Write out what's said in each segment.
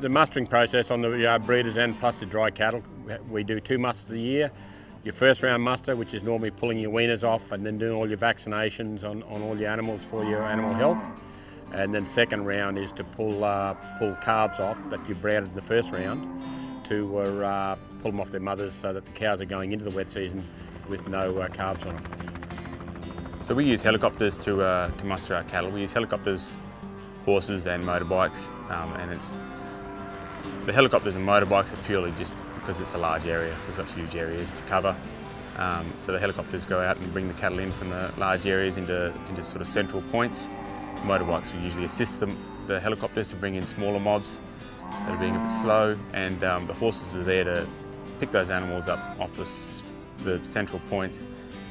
The mustering process on the breeders and plus the dry cattle, we do 2 musters a year. Your first round muster, which is normally pulling your weaners off and then doing all your vaccinations on all your animals for your animal health. And then second round is to pull calves off that you browed in the first round to pull them off their mothers so that the cows are going into the wet season with no calves on them. So we use helicopters to muster our cattle. We use helicopters, horses and motorbikes, and the helicopters and motorbikes are purely just because it's a large area. We've got huge areas to cover. So the helicopters go out and bring the cattle in from the large areas into sort of central points. The motorbikes will usually assist the helicopters to bring in smaller mobs that are being a bit slow, and the horses are there to pick those animals up off the central points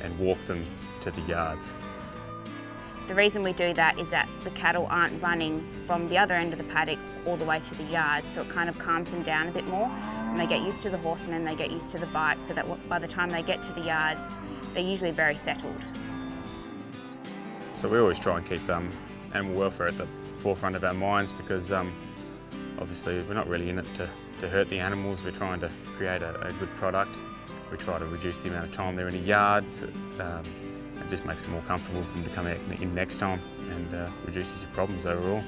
and walk them to the yards. The reason we do that is that the cattle aren't running from the other end of the paddock all the way to the yard, so it kind of calms them down a bit more, and they get used to the horsemen, they get used to the bike, so that by the time they get to the yards, they're usually very settled. So we always try and keep animal welfare at the forefront of our minds, because obviously we're not really in it to hurt the animals. We're trying to create a good product. We try to reduce the amount of time they're in the yards. It just makes it more comfortable for them to come out in next time, and reduces your problems overall.